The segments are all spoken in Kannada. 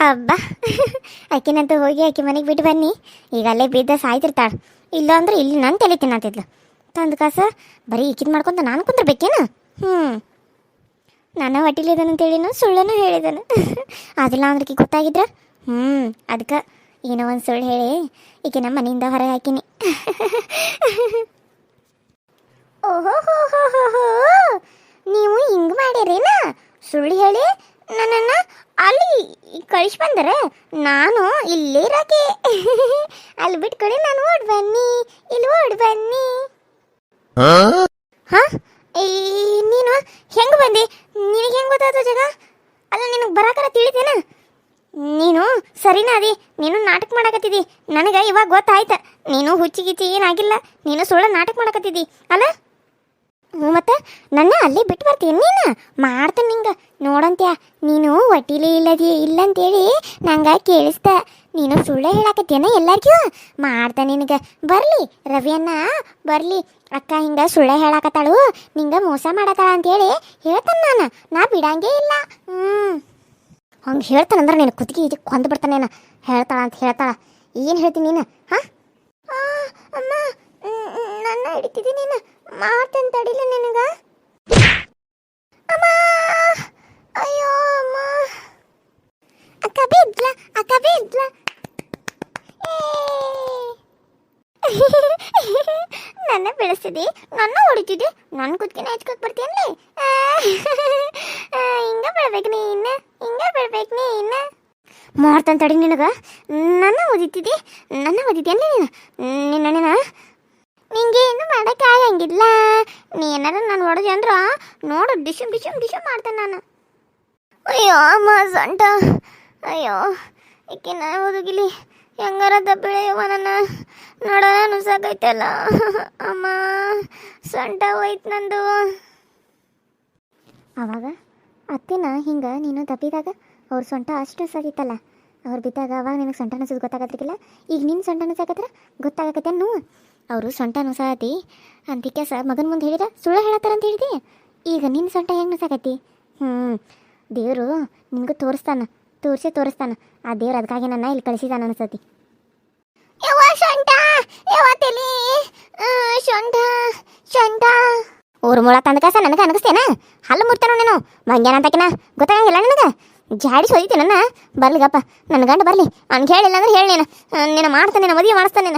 ಹಬ್ಬ ಆಕಿನಂತೂ ಹೋಗಿ ಆಕಿ ಮನೆಗೆ ಬಿಟ್ಟು ಬನ್ನಿ. ಈಗ ಅಲ್ಲೇ ಬಿದ್ದ ಸಾಯ್ತಿರ್ತಾಳೆ. ಇಲ್ಲ ಅಂದ್ರೆ ಇಲ್ಲಿ ನನ್ನ ತಲೆ ತಿನ್ನತ್ತಿದ್ಲು. ತಂದು ಕಾಸ ಬರೀ ಈಕಿದ್ ಮಾಡ್ಕೊಂತ ನಾನು ಕುಂದಿರ್ಬೇಕೇನು? ನಾನು ಹೊಟ್ಟಿಲಿದ್ದಾನಂತೇಳಿನು ಸುಳ್ಳನ್ನು ಹೇಳಿದನು. ಅದಿಲ್ಲ ಅಂದ್ರೆ ಈಕಿ ಗೊತ್ತಾಗಿದ್ರ ಅದಕ್ಕೆ ಏನೋ ಒಂದು ಸುಳ್ಳು ಹೇಳಿ ಈಕೆ ನಮ್ಮ ಮನೆಯಿಂದ ಹೊರಗೆ ಹಾಕಿನಿ. ಓಹೋ ಹೋ ಹೋ ಹೋ ಹೋ, ನೀವು ಹಿಂಗೆ ಮಾಡಿರೇನ? ಸುಳ್ಳು ಹೇಳಿ ನನ್ನನ್ನು ಅಲ್ಲಿ ಕಳಿಸಿ ಬಂದರೆ ನಾನು ಇಲ್ಲೇ ಇರೋಕೆ. ಅಲ್ಲಿ ಬಿಟ್ಕೊಡಿ, ನಾನು ಓಡ್ ಬನ್ನಿ, ಇಲ್ಲಿ ಓಡ್ ಬನ್ನಿ. ಹಾ, ನೀನು ಹೆಂಗೆ ಬಂದಿ? ನಿನಗೆ ಹೆಂಗೆ ಗೊತ್ತಾಯ್ತು ಜಾಗ? ಅಲ್ಲ ನಿನಗೆ ಬರಾಕರ ತಿಳಿತೇನ? ನೀನು ಸರಿನಾ ಅದಿ? ನೀನು ನಾಟಕ ಮಾಡಕತ್ತಿದ್ದಿ. ನನಗೆ ಇವಾಗ ಗೊತ್ತಾಯ್ತ ನೀನು ಹುಚ್ಚಿಗಿಚ್ಚಿ ಏನಾಗಿಲ್ಲ, ನೀನು ಸುಳ್ಳು ನಾಟಕ ಮಾಡಕತ್ತಿದ್ದಿ ಅಲ್ಲ. ಮತ್ತೆ ನನ್ನ ಅಲ್ಲೇ ಬಿಟ್ಟು ಬರ್ತೀನಿ. ನೀನು ಮಾಡ್ತೇನೆ ನಿಂಗೆ ನೋಡಂತ್ಯಾ. ನೀನು ಒಟ್ಟಿಲಿ ಇಲ್ಲಂತೇಳಿ ನಂಗೆ ಕೇಳಿಸ್ತ. ನೀನು ಸುಳ್ಳು ಹೇಳಕತ್ತೇನ ಎಲ್ಲರಿಗೂ. ಮಾಡ್ತಾನೆ ನಿನಗೆ. ಬರಲಿ ರವಿಯನ್ನ ಬರಲಿ. ಅಕ್ಕ ಹಿಂಗೆ ಸುಳ್ಳು ಹೇಳಕತ್ತಾಳು, ನಿಂಗೆ ಮೋಸ ಮಾಡತ್ತಾಳ ಅಂತೇಳಿ ಹೇಳ್ತಾನೆ. ನಾ ಬಿಡಂಗೇ ಇಲ್ಲ. ಹಂಗೆ ಹೇಳ್ತಾನಂದ್ರೆ ನೀನು ಕುತ್ತಿಗೆ ಇದಕ್ಕೆ ಕೊಂದು ಬಿಡ್ತಾನೇನ. ಹೇಳ್ತಾಳ ಅಂತ ಹೇಳ್ತಾಳ. ಏನು ಹೇಳ್ತೀನಿ ನೀನು? ಹಾಂ ಅಮ್ಮ, ನನ್ನ ಹಿಡಿತಿದ್ದೀನಿ ನೀನು. ಮಾಡ್ತೇನೆ ತಡಿಲ್ಲ ನಿನಗ. ಅಮ್ಮ, ಅಯ್ಯೋ ಅಮ್ಮ. ಅಕ್ಕ ಬಿದ್ಲ, ಅಕ್ಕ ಬಿದ್ಲ. ನನ್ನ ಬೆಳೆಸ್ತಿದ್ದಿ, ನನ್ನ ಹೊಡಿತಿದ್ದಿ, ನನ್ನ ಕುತ್ತಿಗೆನ ಹಚ್ಕೋಕ್ ಬರ್ತೀಯನ್ಲಿ. ಹಿಂಗ ಬೆಳ್ಬೇಕು ನೀನು, ಹಿಂಗ ಬೆಳ್ಬೇಕು ನೀನು. ಮಾಡ್ತಾನೆ ತಡಿ ನಿನಗ. ನನ್ನ ಓದಿತಿದ್ದಿ, ನನ್ನ ಓದಿದ್ಯನ್ಲಿ ನೀನು. ನಿಂಗೆ ಏನು ಮಾಡೋಕ್ಕಾಗಂಗಿಲ್ಲ. ನೀ ಏನಾರ ನಾನು ಹೊಡೆದಿ ಅಂದ್ರ ನೋಡು, ಡಿಶಮ್ ಡಿಶಮ್ ಡಿಶಮ್ ಮಾಡ್ತೇನೆ ನಾನು. ಅಯ್ಯೋ ಅಮ್ಮ ಸೊಂಟ. ಅಯ್ಯೋ ಈಕೆ ನಾ ಓದಗಿಲಿ ಹೆಂಗಾರ ದಬ್ಬಿಳೆಯವ. ನನ್ನ ನೋಡೋಣ ನುಸಾಕೈತಲ್ಲ ಅಮ್ಮ. ಸೊಂಟ ಹೋಯ್ತು ನಂದು. ಆವಾಗ ಅತ್ತೆನ ಹಿಂಗೆ ನೀನು ದಬ್ಬಿದಾಗ ಅವ್ರ ಸೊಂಟ ಅಷ್ಟು ಸದಿತ್ತಲ್ಲ. ಅವ್ರು ಬಿದ್ದಾಗ ಅವಾಗ ನಿನಗೆ ಸೊಂಟ ನುಸೋದು ಗೊತ್ತಾಗತ್ತಿಲ್ಲ. ಈಗ ನಿನ್ನ ಸೊಂಟ ನುಸಾಕತ್ರ ಗೊತ್ತಾಗತ್ತೆ. ಅವರು ಸೊಂಟ ನುಸಾತಿ ಅಂತಿಕೆ ಮಗನ ಮುಂದೆ ಹೇಳಿದ ಸುಳ್ಳು ಹೇಳತ್ತಾರ ಅಂತ ಹೇಳಿದೆ. ಈಗ ನಿನ್ನ ಸೊಂಟ ಹೆಂಗೆ ನುಸಾಕತಿ? ದೇವರು ನಿನಗೂ ತೋರಿಸ್ತಾನ, ತೋರಿಸ್ತಾನ. ಆ ದೇವ್ರು ಅದಕ್ಕಾಗಿ ನನ್ನ ಇಲ್ಲಿ ಕಳಿಸಿದಾನ ಅನಿಸತಿ. ಊರು ಮೂಳ ತಂದ ಕಾಸ ನನಗೆ ಅನಗಿಸ್ತೇನ? ಹಲ್ಲು ಮುಡ್ತಾನೋ ನೀನು ಮಂಗ್ಯಾನ ಅಂತಕಿನ ಗೊತ್ತಾಗಂಗಿಲ್ಲ ನನಗೆ. ಜಾಡಿಸಿ ಹೊಡಿತಿ ನನ್ನ. ಬರ್ಲಿಗಪ್ಪ ನನ್ನ ಗಂಡ ಬರಲಿ. ಅವ್ನಿಗೆ ಹೇಳಿಲ್ಲ ಅಂದ್ರೆ ಹೇಳಿ ನೀನು ಮಾಡ್ತಾನೆ, ಮದುವೆ ಮಾಡಿಸ್ತಾನೆ.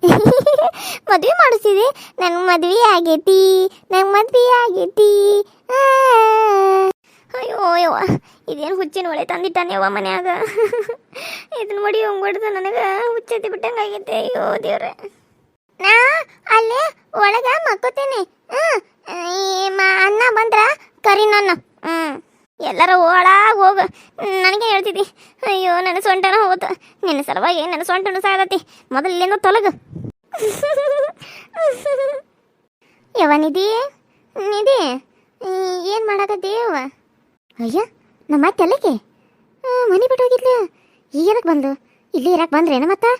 ನೀನು ಮದುವೆ ಮಾಡಿಸ್ತಿದ್ದಿ? ನಂಗೆ ಮದುವೆ ಆಗೈತಿ, ನಂಗೆ ಮದುವೆ ಆಗೈತಿ. ಅಯ್ಯೋ ಯವ್ವ, ಇದೇನು ಹುಚ್ಚಿನ ಒಳೆ ತಂದಿಟ್ಟಾನೆವ್ವ ಮನ್ಯಾಗ. ಇದನ್ನ ಮಡಿ ಹೊಂಗೊಡ್ದು ನನಗೆ ಹುಚ್ಚೈತಿ ಬಿಟ್ಟಂಗೆ ಆಗೈತೆ. ಅಯ್ಯೋ ದೇವ್ರೆ. ನಾ ಅಲ್ಲೇ ಒಳಗ ಮಕ್ಕೋತೇನೆ. ಅನ್ನ ಬಂದ್ರ ಕರಿ ನಾನು. ಎಲ್ಲರ ಒಳಗೆ ಹೋಗ. ನನಗೆ ಹೇಳ್ತಿದ್ದಿ. ಅಯ್ಯೋ ನನ್ನ ಸೊಂಟನ ಹೋಗುತ್ತೆ. ನಿನ್ನ ಸಲುವಾಗಿ ನನ್ನ ಸೊಂಟನು ಸಾಗತಿ. ಮೊದಲೇನೋ ತೊಲಗು. ನಿಧಿ ನಿಧಿ ಏನು ಮಾಡಕತ್ತೀಯವ್ವ? ಅಯ್ಯ ನಮ್ಮ ಅತ್ತೆ ಅಲ್ಲಕ್ಕೆ ಮನೆ ಬಿಟ್ಟು ಹೋಗಿದ್ಲು. ಈಗೇನಕ್ಕೆ ಬಂದು ಇಲ್ಲಿ ಇರಕ್ಕೆ ಬಂದ್ರೇನು ಮತ್ತೆ?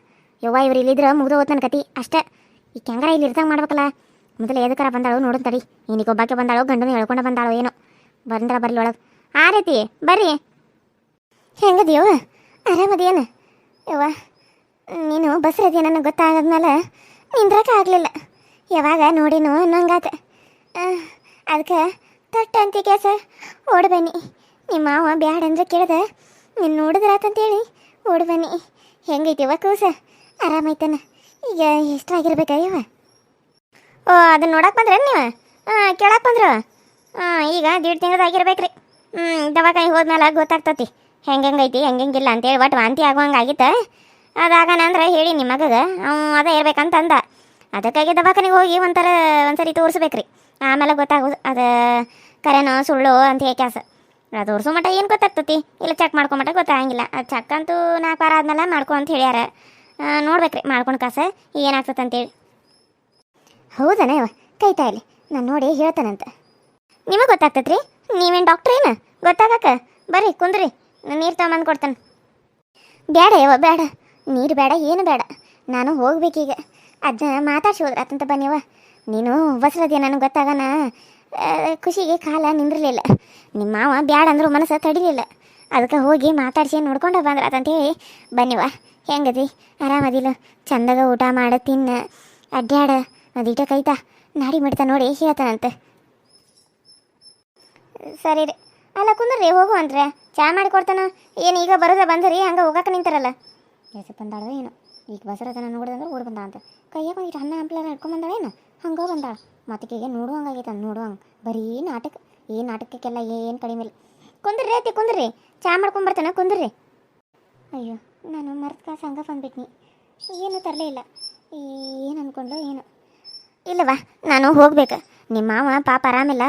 ಯವ್ವ ಇವ್ರು ಇಲ್ಲಿದ್ರೆ ಮುಗ್ದು ಹೋದ್ ನನ್ನ ಕತಿ ಅಷ್ಟೇ. ಈ ಕ್ಯಾಂಗರ ಇಲ್ಲಿ ಇರ್ದಂಗೆ ಮಾಡ್ಬೇಕಲ್ಲ. ಮೊದಲು ಎದಕ್ಕರ ಬಂದಾಳು ನೋಡೋಣ ತಡಿ. ಈಗ ಒಬ್ಬಾಕೆ ಬಂದಾಳು, ಗಂಡನ ಹೇಳ್ಕೊಂಡು ಬಂದಾಳು ಏನೋ. ಬಂದ್ರ ಬರ್ಲಿ ಒಳಗೆ. ಆ ರೀತಿ ಬರ್ರಿ. ಹೆಂಗದಿಯವ್ವ? ಆರಾಮದೇನು ಯವ್ವ? ನೀನು ಬಸ್ರದಿಯ ನನಗೆ ಗೊತ್ತಾಗದ್ಮೇಲೆ ನಿಂದ್ರಕ್ಕೆ ಆಗಲಿಲ್ಲ. ಯಾವಾಗ ನೋಡಿನು ಅನ್ನಂಗಾತ. ಅದಕ್ಕೆ ತಟ್ಟ ಅಂತಿಕೆ ಸರ್ ಓಡಿ ಬನ್ನಿ. ನಿಮ್ಮ ಮಾವ ಬ್ಯಾಡ ಅಂದ್ರೆ ಕೇಳ್ದೆ, ನೀನು ನೋಡಿದ್ರಾತಂತೇಳಿ ಓಡಿ ಬನ್ನಿ. ಹೆಂಗೈತಿವ ಕೂಸ? ಆರಾಮೈತನ? ಈಗ ಎಷ್ಟಾಗಿರ್ಬೇಕಯ್ಯವ? ಓ ಅದನ್ನ ನೋಡಕ್ಕೆ ಬಂದ್ರೆ ನೀವು? ಕೇಳಕ್ಕೆ ಬಂದ್ರು? ಈಗ 1.5 ತಿಂಗಳದಾಗಿರ್ಬೇಕ್ರಿ. ದವಾಖಾನೆ ಹೋದ್ಮೇಲೆ ಗೊತ್ತಾಗ್ತತಿ ಹೆಂಗೈತಿ ಹೆಂಗಿಲ್ಲ ಅಂತೇಳಿ. ಒಟ್ಟು ವಾಂತಿ ಆಗುವಂಗಾಗಿತ್ತು. ಅದಾಗಣ ಅಂದ್ರೆ ಹೇಳಿ ನಿಮ್ಮ ಮಗಗೆ ಅದೇ ಇರ್ಬೇಕಂತ ಅಂದ. ಅದಕ್ಕಾಗಿ ದವಾಖಾನೆಗೆ ಹೋಗಿ ಒಂದ್ಸರಿ ತೋರಿಸ್ಬೇಕ್ರಿ. ಆಮೇಲೆ ಗೊತ್ತಾಗೋದು ಅದು ಕರೆನೋ ಸುಳ್ಳು ಅಂತ ಕ್ಯಾಸ. ಅದು ತೋರಿಸೋ ಮಟ್ಟ ಏನು ಗೊತ್ತಾಗ್ತತಿ, ಇಲ್ಲ ಚೆಕ್ ಮಾಡ್ಕೊಂಬಟ್ಟ ಗೊತ್ತಾಗಂಗಿಲ್ಲ. ಅದು ಚೆಕ್ ಅಂತೂ 4 ವಾರ ಆದ್ಮೇಲೆ ಮಾಡ್ಕೊ ಅಂತ ಹೇಳ್ಯಾರ. ನೋಡ್ಬೇಕ್ರಿ ಮಾಡ್ಕೊಂಡು ಕಾಸ ಏನಾಗ್ತದೆ ಅಂತೇಳಿ. ಹೌದನ ಇವ ಕೈತಾ ಇಲ್ಲಿ ನಾನು ನೋಡಿ ಹೇಳ್ತಾನಂತ. ನಿಮಗೆ ಗೊತ್ತಾಗ್ತತ್ರಿ? ನೀವೇನು ಡಾಕ್ಟ್ರ್ ಏನು ಗೊತ್ತಾಗಕ್ಕ? ಬರ್ರಿ ಕುಂದ್ರಿ, ನೀರು ತೊಗೊಂಬಂದು ಕೊಡ್ತಾನೆ. ಬೇಡ ಯವ ಬೇಡ, ನೀರು ಬೇಡ, ಏನು ಬೇಡ. ನಾನು ಹೋಗ್ಬೇಕೀಗ. ಅದನ್ನ ಮಾತಾಡ್ಸಿ ಹೋದ್ರಾತಂತ ಬನ್ನಿವ. ನೀನು ಬಸ್ರದಿಯ ನನಗೆ ಗೊತ್ತಾಗನ ಖುಷಿಗೆ ಕಾಲ ನಿಂದಿರಲಿಲ್ಲ. ನಿಮ್ಮ ಮಾವ ಬ್ಯಾಡ ಅಂದರೂ ಮನಸ್ಸು ತಡಿಲಿಲ್ಲ. ಅದಕ್ಕೆ ಹೋಗಿ ಮಾತಾಡ್ಸಿ ನೋಡ್ಕೊಂಡು ಬಂದ್ರ ಅಂತೇಳಿ ಬನ್ನಿವ. ಹೆಂಗದಿ? ಆರಾಮದಿಲ್ಲ? ಚಂದಾಗ ಊಟ ಮಾಡ, ತಿನ್ನ, ಅಡ್ಡಾಡ, ಅದೀಟ ಕೈತಾ ನಾಡಿ ಮಾಡ್ತಾ ನೋಡಿ ಹೇಳ್ತಾನಂತೆ. ಸರಿ ರೀ. ಅಲ್ಲ ಕುಂದ್ರಿ, ಹೋಗು ಅಂದ್ರೆ ಚಾ ಮಾಡಿ ಕೊಡ್ತಾನ. ಏನು ಈಗ ಬರೋದ ಬಂದ್ರಿ, ಹಂಗೆ ಹೋಗಕ್ಕೆ ನಿಂತಾರಲ್ಲ. ಎಷ್ಟು ಬಂದಾಳ ಏನು? ಈಗ ಬಸರತನ ನೋಡಿದಂದ್ರೆ ಓಡಿ ಬಂದಾಳಂತೆ. ಕೈಯಾಗ ಒಂದಿಟ್ಟು ಅನ್ನ ಹಂಪ್ಲಾರ ಹಿಡ್ಕೊಂಡು ಬಂದಾಳೇನು? ಹಂಗೆ ಬಂದಾಳ. ಮತ್ತಿಗೆಗೆ ನೋಡುವಂಗಾಗೈತೆ, ನೋಡುವಂಗೆ ಬರೀ ನಾಟಕ. ಈ ನಾಟಕಕ್ಕೆಲ್ಲ ಏನು ಕಡಿಮೆ ಇಲ್ಲ. ಕುಂದ್ರಿ ಅತ್ತಿ, ಕುಂದ್ರಿ, ಚಾ ಮಾಡ್ಕೊಂಬರ್ತಾನೆ, ಕುಂದ್ರಿ. ಅಯ್ಯೋ, ನಾನು ಮರ್ತ ಕಾಸು ಹಂಗೆ ಬಂದ್ಬಿಟ್ನಿ. ಏನು ತರಲೇ ಇಲ್ಲ. ಏನು ಅಂದ್ಕೊಂಡು ಏನು ಇಲ್ಲವಾ, ನಾನು ಹೋಗ್ಬೇಕು. ನಿಮ್ಮ ಮಾವ ಪಾಪ ಆರಾಮಿಲ್ಲ,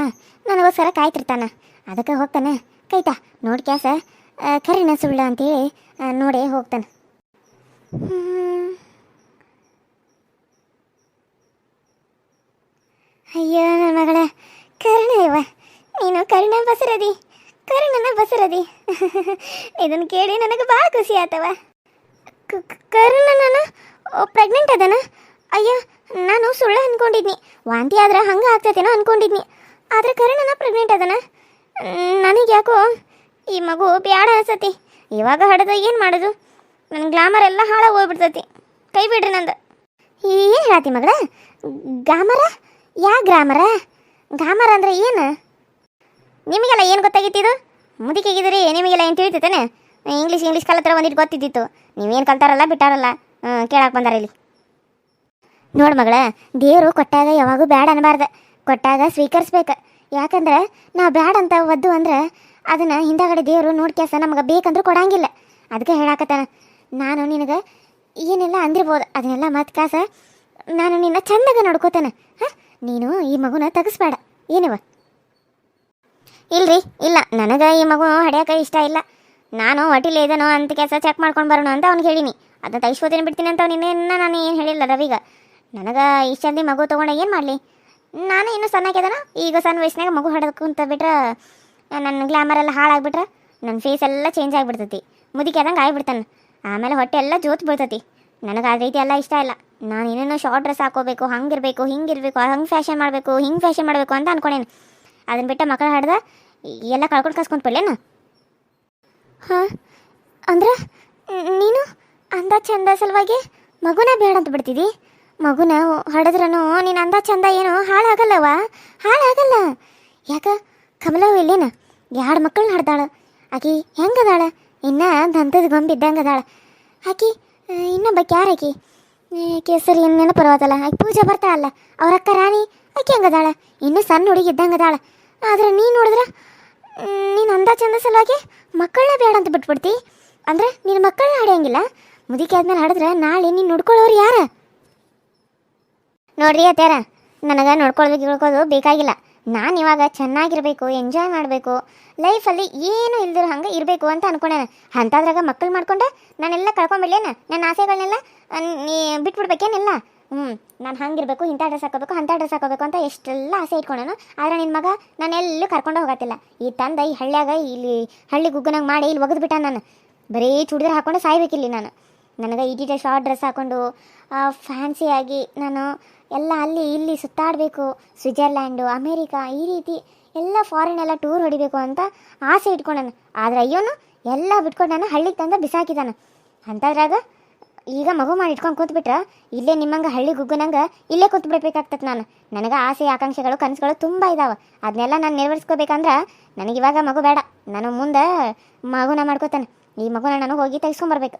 ನನಗೋಸ್ಕರ ಕಾಯ್ತಿರ್ತಾನೆ. ಅದಕ್ಕೆ ಹೋಗ್ತಾನೆ. ಕೈತಾ ನೋಡಿ ಕ್ಯಾಸ ಕರಿನ ಸುಳ್ಳು ಅಂತೇಳಿ ನೋಡೇ ಹೋಗ್ತಾನೆ. ಅಯ್ಯೋ ನನ್ನ ಮಗಳ ಕರ್ಣ ಇವ, ನೀನು ಕರ್ಣ ಬಸರದಿ, ಕರ್ಣನ ಬಸರದಿ. ಇದನ್ನು ಕೇಳಿ ನನಗೆ ಭಾಳ ಖುಷಿ ಆತವ. ಕರ್ಣ ನಾನು ಪ್ರೆಗ್ನೆಂಟ್ ಅದನ? ಅಯ್ಯೋ, ನಾನು ಸುಳ್ಳು ಅಂದ್ಕೊಂಡಿದ್ನಿ. ವಾಂತಿ ಆದ್ರೆ ಹಂಗೆ ಆಗ್ತೈತೇನೋ ಅಂದ್ಕೊಂಡಿದ್ನಿ. ಆದರೆ ಕರ್ಣನ ಪ್ರೆಗ್ನೆಂಟ್ ಅದನ? ನನಗೆ ಯಾಕೋ ಈ ಮಗು ಬ್ಯಾಡ ಅನ್ಸತಿ. ಇವಾಗ ಹಡದ ಏನು ಮಾಡೋದು? ನನ್ನ ಗ್ಲಾಮರ್ ಎಲ್ಲ ಹಾಳಾಗಿ ಹೋಗ್ಬಿಡ್ತೈತಿ. ಕೈ ಬಿಡ್ರಿ ನಂದು. ಏನು ಹೇಳತ್ತಿ ಮಗಳ? ಗ್ಲಾಮರ? ಯಾ ಗ್ರಾಮರ? ಗ್ಲಾಮರ್ ಅಂದ್ರೆ ಏನು? ನಿಮಗೆಲ್ಲ ಏನು ಗೊತ್ತಾಗಿತ್ತಿದು? ಮುದುಕಿಗಿದ್ರಿ, ನಿಮಗೆಲ್ಲ ಏನು ತಿಳಿತೈತೇನೆ? ಇಂಗ್ಲೀಷ್ ಕಲತ್ರ ಒಂದಿಟ್ಟು ಗೊತ್ತಿದ್ದಿತ್ತು. ನೀವೇನು ಕಲ್ತಾರಲ್ಲ ಬಿಟ್ಟಾರಲ್ಲ ಕೇಳಕ್ಕೆ ಬಂದಾರ ಇಲ್ಲಿ. ನೋಡು ಮಗಳ, ದೇವರು ಕೊಟ್ಟಾಗ ಯಾವಾಗೂ ಬ್ಯಾಡ ಅನ್ನಬಾರ್ದು, ಕೊಟ್ಟಾಗ ಸ್ವೀಕರಿಸ್ಬೇಕು. ಯಾಕಂದ್ರೆ ನಾವು ಬ್ಯಾಡ ಅಂತ ಒದ್ದು ಅಂದ್ರೆ ಅದನ್ನು ಹಿಂದಗಡೆ ದೇವರು ನೋಡ್ಕ್ಯಾಸ ನಮಗೆ ಬೇಕಂದ್ರೂ ಕೊಡಂಗಿಲ್ಲ. ಅದಕ್ಕೆ ಹೇಳಾಕತ್ತಾನ. ನಾನು ನಿನಗೆ ಏನೆಲ್ಲ ಅಂದಿರ್ಬೋದು, ಅದನ್ನೆಲ್ಲ ಮತ್ತೆ ಕಾಸ ನಾನು ನಿನ್ನ ಚಂದಾಗ ನೋಡ್ಕೋತಾನೆ. ಹಾಂ, ನೀನು ಈ ಮಗುನ ತೆಗಿಸ್ಬೇಡ. ಏನಿವ? ಇಲ್ರಿ, ಇಲ್ಲ, ನನಗೆ ಈ ಮಗು ಹಡಿಯೋಕೆ ಇಷ್ಟ ಇಲ್ಲ. ನಾನು ಹೊಟ್ಟಿಲಿ ಇದೇನೋ ಅಂತ ಕೆಲಸ ಚೆಕ್ ಮಾಡ್ಕೊಂಡು ಬರೋಣ ಅಂತ ಅವ್ನಿಗೆ ಹೇಳೀನಿ. ಅದನ್ನ ತೈಸ್ಕೋತೀನಿ ಬಿಡ್ತೀನಿ ಅಂತ ನಿನ್ನೆ ನಾನು ಏನು ಹೇಳಿಲ್ಲ ರವಿಗ. ನನಗೆ ಇಷ್ಟಂದು ಮಗು ತೊಗೊಂಡು ಏನು ಮಾಡಲಿ? ನಾನು ಇನ್ನೂ ಸಣ್ಣಕ್ಕಿದಾನ. ಈಗ ಸಣ್ಣ ವಯಸ್ಸಿನಾಗ ಮಗು ಹಡಕೊಂತ ಬಿಟ್ರೆ ನನ್ನ ಗ್ಲಾಮರ್ ಎಲ್ಲ ಹಾಳಾಗ್ಬಿಟ್ರೆ ನನ್ನ ಫೇಸ್ ಎಲ್ಲ ಚೇಂಜ್ ಆಗಿಬಿಡ್ತೈತಿ. ಮುದುಕಿ ಆದಂಗೆ ಆಗಿಬಿಡ್ತಾನೆ. ಆಮೇಲೆ ಹೊಟ್ಟೆ ಎಲ್ಲ ಜೋತು ಬೀಳ್ತೈತಿ. ನನಗೆ ಆ ರೀತಿ ಎಲ್ಲ ಇಷ್ಟ ಇಲ್ಲ. ನಾನು ಏನೇನೋ ಶಾರ್ಟ್ ಡ್ರೆಸ್ ಹಾಕೋಬೇಕು, ಹಂಗಿರಬೇಕು, ಹಿಂಗಿರಬೇಕು, ಹಂಗೆ ಫ್ಯಾಷನ್ ಮಾಡಬೇಕು, ಹಿಂಗೆ ಫ್ಯಾಷನ್ ಮಾಡಬೇಕು ಅಂತ ಅಂದ್ಕೊಂಡೇನು. ಅದನ್ನ ಬಿಟ್ಟು ಮಕ್ಕಳು ಹಾಡ್ದ ಎಲ್ಲ ಕಳ್ಕೊಂಡು ಕಸ್ಕೊಂಡ್ಬಿಡ್ಲೇನು? ಹಾಂ, ಅಂದ್ರೆ ನೀನು ಅಂದ ಚಂದ ಸಲುವಾಗಿ ಮಗುನ ಬೇಡ ಅಂತ ಬಿಡ್ತಿದ್ದಿ? ಮಗುನ ಹಡದ್ರೂ ನೀನು ಅಂದ ಚಂದ ಏನು ಹಾಳಾಗಲ್ಲವ? ಹಾಳಾಗಲ್ಲ. ಯಾಕೆ ಕಮಲವು ಇಲ್ಲೇನ 2 ಮಕ್ಕಳನ್ನ ಹಡ್ದಾಳ. ಆಕಿ ಹೆಂಗದಾಳ? ಇನ್ನು ದಂತದ ಗೊಂಬಿದ್ದಂಗೆ ಅದಾಳ ಆಕಿ. ಇನ್ನೊಬ್ಬಕ್ಕೆ ಯಾರಾಕಿ? ಕೇಸರಿ ಏನೇನೋ ಪರ್ವತಲ್ಲ, ಆಕಿ ಪೂಜೆ ಬರ್ತಾಳಲ್ಲ, ಅವ್ರ ಅಕ್ಕ ರಾಣಿ, ಆಕಿ ಹೆಂಗದಾಳ? ಇನ್ನೂ ಸಣ್ಣ ಹುಡುಗಿ ಇದ್ದಂಗೆ ಅದಾಳ. ಆದ್ರೆ ನೀನು ನೋಡಿದ್ರೆ ನೀನು ಅಂದ ಚಂದ ಸಲುವಾಗಿ ಮಕ್ಕಳನ್ನ ಬೇಡ ಅಂತ ಬಿಟ್ಬಿಡ್ತಿ. ಅಂದ್ರೆ ನಿನ್ನ ಮಕ್ಕಳನ್ನ ಹಡಿಯಂಗಿಲ್ಲ. ಮುದುಕಿ ಆದ್ಮೇಲೆ ಹಡಿದ್ರೆ ನಾಳೆ ನೀನು ನೋಡ್ಕೊಳ್ಳೋರು ಯಾರ? ನೋಡ್ರಿ ಅತ್ಯಾರ, ನನಗೆ ನೋಡ್ಕೊಳ್ಬೇಕು ಬೇಕಾಗಿಲ್ಲ. ನಾನು ಇವಾಗ ಚೆನ್ನಾಗಿರಬೇಕು, ಎಂಜಾಯ್ ಮಾಡಬೇಕು, ಲೈಫಲ್ಲಿ ಏನು ಇಲ್ದಿರೋ ಹಂಗೆ ಇರಬೇಕು ಅಂತ ಅಂದ್ಕೊಂಡೇನೆ. ಅಂಥದ್ರಾಗ ಮಕ್ಕಳು ಮಾಡ್ಕೊಂಡೆ ನಾನೆಲ್ಲ ಕಳ್ಕೊಂಬಿಡ್ಲೇನ? ನನ್ನ ಆಸೆಗಳನ್ನೆಲ್ಲ ಬಿಟ್ಬಿಡ್ಬೇಕೇನೆಲ್ಲ? ನಾನು ಹಂಗಿರಬೇಕು, ಇಂಥ ಡ್ರೆಸ್ ಹಾಕೋಬೇಕು, ಅಂಥ ಡ್ರೆಸ್ ಹಾಕೋಬೇಕು ಅಂತ ಎಷ್ಟೆಲ್ಲ ಆಸೆ ಇಟ್ಕೊಂಡೇನು. ಆದರೆ ನಿನ್ನ ಮಗ ನಾನೆಲ್ಲೂ ಕರ್ಕೊಂಡು ಹೋಗತ್ತಿಲ್ಲ. ಈ ತಂದ ಈ ಹಳ್ಳಿಯಾಗ ಇಲ್ಲಿ ಹಳ್ಳಿ ಗುಗ್ಗನಾಗ ಮಾಡಿ ಇಲ್ಲಿ ಒಗೆದ್ಬಿಟ್ಟ. ನಾನು ಬರೀ ಚೂಡಿದಾರ ಹಾಕೊಂಡು ಸಾಯ್ಬೇಕಿಲ್ಲಿ ನಾನು. ನನಗೆ ಈಟೀಟ ಶಾರ್ಟ್ ಡ್ರೆಸ್ ಹಾಕ್ಕೊಂಡು ಫ್ಯಾನ್ಸಿಯಾಗಿ ನಾನು ಎಲ್ಲ ಅಲ್ಲಿ ಇಲ್ಲಿ ಸುತ್ತಾಡಬೇಕು. ಸ್ವಿಟ್ಜರ್ಲ್ಯಾಂಡು, ಅಮೇರಿಕಾ, ಈ ರೀತಿ ಎಲ್ಲ ಫಾರಿನ್ ಎಲ್ಲ ಟೂರ್ ಹೊಡಿಬೇಕು ಅಂತ ಆಸೆ ಇಟ್ಕೊಂಡಾನು. ಆದರೆ ಅಯ್ಯೋನು ಎಲ್ಲ ಬಿಟ್ಕೊಂಡು ನಾನು ಹಳ್ಳಿಗೆ ತಂದ ಬಿಸಾಕಿದ್ದಾನೆ. ಅಂಥದ್ರಾಗ ಈಗ ಮಗು ಮಾಡಿ ಇಟ್ಕೊಂಡು ಕೂತ್ಬಿಟ್ರೆ ಇಲ್ಲೇ ನಿಮ್ಮಂಗೆ ಹಳ್ಳಿ ಗುಗ್ಗನಂಗೆ ಇಲ್ಲೇ ಕೂತ್ಬಿಡ್ಬೇಕಾಗ್ತದೆ. ನನಗೆ ಆಸೆ, ಆಕಾಂಕ್ಷೆಗಳು, ಕನಸುಗಳು ತುಂಬ ಇದ್ದಾವೆ. ಅದನ್ನೆಲ್ಲ ನಾನು ನೆರವೇರಿಸ್ಕೋಬೇಕಂದ್ರೆ ನನಗಿವಾಗ ಮಗು ಬೇಡ. ನಾನು ಮುಂದೆ ಮಗುನ ಮಾಡ್ಕೋತಾನೆ. ಈ ಮಗುನ ನಾನು ಹೋಗಿ ತೆಗೆಸ್ಕೊಂಬರ್ಬೇಕು.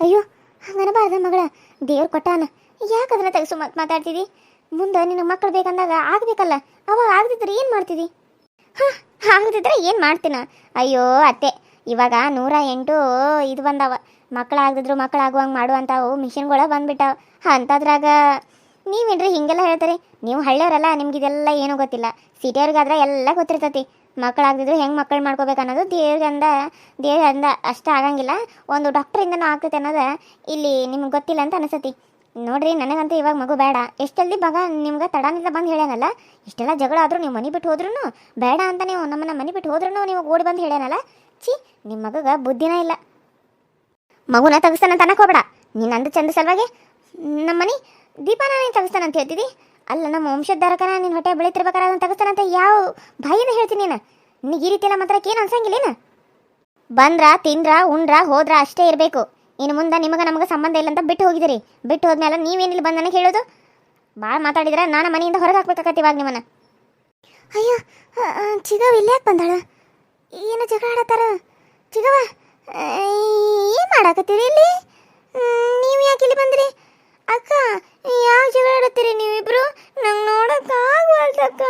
ಅಯ್ಯೋ, ಹಂಗನಬಾರ್ದ ಮಗಳ, ದೇವ್ರು ಕೊಟ್ಟಾನ. ಯಾಕೆ ಅದನ್ನು ತೆಗೆಸು ಮಾತಾಡ್ತಿದ್ದಿ? ಮುಂದೆ ನಿನ್ನ ಮಕ್ಕಳು ಬೇಕಂದಾಗ ಆಗಬೇಕಲ್ಲ. ಅವಾಗ ಆಗದಿದ್ರೆ ಏನು ಮಾಡ್ತಿದ್ದಿ? ಹಾಂ, ಆಗದಿದ್ರೆ ಏನು ಮಾಡ್ತೀನ? ಅಯ್ಯೋ ಅತ್ತೆ, ಇವಾಗ 108 ಇದು ಬಂದಾವ. ಮಕ್ಕಳಾಗದಿದ್ರು ಮಕ್ಕಳಾಗುವಂಗೆ ಮಾಡುವಂಥವು ಮಿಷಿನ್ಗಳು ಬಂದುಬಿಟ್ಟಾವ. ಅಂಥದ್ರಾಗ ನೀವೇನ್ರಿ ಹಿಂಗೆಲ್ಲ ಹೇಳ್ತಾರೆ? ನೀವು ಹಳ್ಳಿಯವರಲ್ಲ, ನಿಮ್ಗಿದೆಲ್ಲ ಏನೂ ಗೊತ್ತಿಲ್ಲ. ಸಿಟಿಯವ್ರಿಗಾದ್ರೆ ಎಲ್ಲ ಗೊತ್ತಿರ್ತೈತಿ. ಮಕ್ಕಳಾಗದಿದ್ರು ಹೆಂಗೆ ಮಕ್ಕಳು ಮಾಡ್ಕೋಬೇಕು ಅನ್ನೋದು ದೇವ್ರಿಂದ ಅಷ್ಟು ಆಗಂಗಿಲ್ಲ. ಒಂದು ಡಾಕ್ಟ್ರಿಂದನೂ ಆಗ್ತೈತೆ ಅನ್ನೋದು ಇಲ್ಲಿ ನಿಮ್ಗೆ ಗೊತ್ತಿಲ್ಲ ಅಂತ ಅನಿಸತಿ. ನೋಡ್ರಿ, ನನಗಂತೂ ಇವಾಗ ಮಗು ಬೇಡ. ಎಷ್ಟಲ್ಲಿ ಮಗ ನಿಮ್ಗೆ ತಡನಿಂದ ಬಂದು ಹೇಳ್ಯಾನಲ್ಲ. ಇಷ್ಟೆಲ್ಲ ಜಗಳ ಆದರೂ ನೀವು ಮನೆ ಬಿಟ್ಟು ಹೋದ್ರೂ ಬೇಡ ಅಂತ ನೀವು ನಮ್ಮನ್ನ ಮನೆ ಬಿಟ್ಟು ಹೋದ್ರೂ ನೀವು ಓಡಿ ಬಂದು ಹೇಳ್ಯಾನಲ್ಲ. ನಿಮ್ಮ ಮಗಗೆ ಬುದ್ಧಿನೇ ಇಲ್ಲ. ಮಗುನ ತೆಗಿಸ್ತಾನಂತ ಅನ್ನಕ್ಕೆ ಹೋಗ್ಬೇಡ. ನೀನು ಅಂದ ಚಂದ ಸಲುವಾಗಿ ನಮ್ಮ ಮನೆ ದೀಪಾನ ನೀನು ತೆಗಿಸ್ತಾನಂತ ಹೇಳ್ತಿದ್ದಿ. ಅಲ್ಲ, ನಮ್ಮ ವಂಶಧಾರಕನ ನಿನ್ನ ಹೊಟ್ಟೆ ಬೆಳೀತಿರ್ಬೇಕಾದ್ರೆ ಅದನ್ನು ತೆಗಿಸ್ತಾನಂತ ಯಾವ ಬಾಯಿನ ಹೇಳ್ತೀನಿ ನೀನು? ನಿನಗೆ ಈ ರೀತಿ ಎಲ್ಲ ಮಾತ್ರ ಏನು ಅನ್ಸಂಗಿಲ್ಲೇನು? ಬಂದ್ರ ತಿಂದ್ರ ಉಂಡ್ರ ಹೋದ್ರ ಅಷ್ಟೇ ಇರಬೇಕು. ಇನ್ನು ಮುಂದೆ ನಿಮಗೆ ನಮಗೆ ಸಂಬಂಧ ಇಲ್ಲ ಅಂತ ಬಿಟ್ಟು ಹೋಗಿದ್ದೀರಿ. ಬಿಟ್ಟು ಹೋದ್ಮೇಲೆ ನೀವೇನಿಲ್ಲ ಬಂದು ನನಗೆ ಹೇಳೋದು? ಭಾಳ ಮಾತಾಡಿದ್ರೆ ನಾನು ಮನೆಯಿಂದ ಹೊರಗೆ ಹಾಕ್ಬೇಕಾಗತ್ತೆ ಇವಾಗ ನಿಮ್ಮನ್ನ. ಅಯ್ಯೋ ಚಿಗವ ಇಲ್ಲೇ ಯಾಕೆ ಬಂದಾಳ? ಏನು ಜಗಳ ಆಡತ್ತಾರ? ಚಿಗವ ಏನು ಮಾಡಾಕತ್ತೀರಿ ಇಲ್ಲಿ? ನೀವು ಯಾಕೆ ಇಲ್ಲಿ ಬಂದ್ರಿ? ಅಕ್ಕ ಯಾಕೆ ಜಗಳ ಆಡತ್ತೀರಿ ನೀವಿಬ್ರು? ನಂಗೆ ನೋಡೋಕ್ಕಾಗವಲ್ದಕ್ಕ.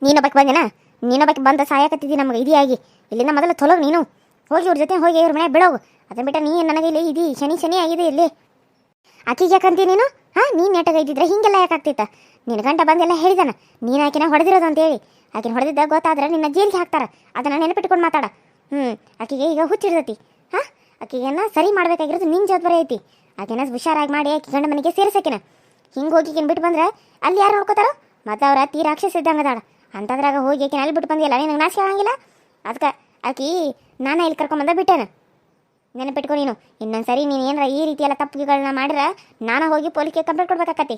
ನೀನೊಬ್ಬಕ್ಕೆ ಬಂದೇನ? ನೀನೊಬ್ಬಕ್ಕೆ ಬಂದ ಸಾಯಕತ್ತಿದ್ದಿ ನಮಗೆ ಇದಿಯಾಗಿ. ಇಲ್ಲಿಂದ ಮೊದಲು ತೊಲಗು ನೀನು. ಹೋಗಿ ಇವ್ರ ಜೊತೆ ಹೋಗಿ ಇವ್ರ ಮನೆಯಾಗ ಬಿಡೋಗು. ಅದನ್ನ ಬಿಟ್ಟ ನೀ ನನಗೆ ಇಲ್ಲಿ ಇದಿ ಶನಿ ಆಗಿದೆ ಇಲ್ಲಿ. ಆಕಿಗೆ ಯಾಕಂತೀ ನೀನು? ಹಾಂ, ನೀನು ನೆಟ್ಟಾಗ ಇದ್ದಿದ್ರೆ ಹೀಗೆಲ್ಲ ಯಾಕಾಗ್ತಿತ್ತ? ನಿನ್ನ ಗಂಟ ಬಂದೆಲ್ಲ ಹೇಳಿದಾನ ನೀನು ಆಕಿನ ಹೊಡೆದಿರೋದು ಅಂತೇಳಿ. ಆಕಿನ ಹೊಡೆದಿದ್ದಾಗ ಗೊತ್ತಾದ್ರೆ ನಿನ್ನ ಜೈಲಿಗೆ ಹಾಕ್ತಾರ. ಅದನ್ನು ನೆನಪಿಟ್ಕೊಂಡು ಮಾತಾಡ. ಆಕಿಗೆ ಈಗ ಹುಚ್ಚಿಡ್ತೈತಿ. ಹಾಂ, ಆಕಿಗೆನ್ನ ಸರಿ ಮಾಡಬೇಕಾಗಿರೋದು ನಿನ್ನ ಜವಾಬ್ದಾರಿ ಐತಿ. ಆಕಿನ ಹುಷಾರಾಗಿ ಮಾಡಿ ಆಕಿ ಗಂಡ ಮನೆಗೆ ಸೇರಿಸಕಿನ. ಹಿಂಗೆ ಹೋಗಿ ಈಗಿನ ಬಿಟ್ಟು ಬಂದ್ರೆ ಅಲ್ಲಿ ಯಾರು ನೋಡ್ಕೋತಾರೋ? ಮತ್ತು ಅವ್ರ ತೀರ ರಾಕ್ಷಸ ಇದ್ದಂಗೆ ಅದಾಳ. ಅಂಥದ್ರಾಗ ಹೋಗಿ ಆಕಿನ ಅಲ್ಲಿ ಬಿಟ್ಟು ಬಂದಿಲ್ಲ, ನಿನಗೆ ನಾಚಿಕೆ ಆಗಂಗಿಲ್ಲ? ಅದಕ್ಕೆ ಆಕಿ ನಾನು ಇಲ್ಲಿ ಕರ್ಕೊಂಬಂದ ಬಿಟ್ಟೇನ. ನೆನಪಿಟ್ಕೊ ನೀನು. ಇನ್ನೊಂದು ಸರಿ ನೀನು ಏನಾರ ಈ ರೀತಿಯೆಲ್ಲ ತಪ್ಪುಗಳನ್ನ ಮಾಡಿದ್ರೆ ನಾನು ಹೋಗಿ ಪೊಲೀಸ್ಗೆ ಕಂಪ್ಲೇಂಟ್ ಕೊಡ್ಬೇಕಾಕತಿ.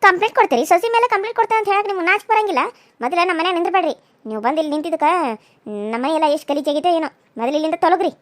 ಕಂಪ್ಲೇಂಟ್ ಕೊಡ್ತೀರಿ? ಸೊಸಿ ಮೇಲೆ ಕಂಪ್ಲೇಂಟ್ ಕೊಡ್ತೇನೆ ಅಂತ ಹೇಳಕ್ಕೆ ನಿಮ್ಗೆ ನಾಚಿಕೆ ಬರಂಗಿಲ್ಲ? ಮೊದಲೇ ನಮ್ಮ ಮನೆ ನಿಂದ್ರಬೇಡ್ರಿ. ನೀವು ಬಂದು ಇಲ್ಲಿ ನಿಂತಿದ್ದಕ್ಕೆ ನಮ್ಮ ಮನೆ ಎಲ್ಲ ಎಷ್ಟು ಗಲೀಜಾಗಿದೆ ಏನೋ. ಮೊದಲು ಇಲ್ಲಿಂದ ತೊಲಗ್ರಿ.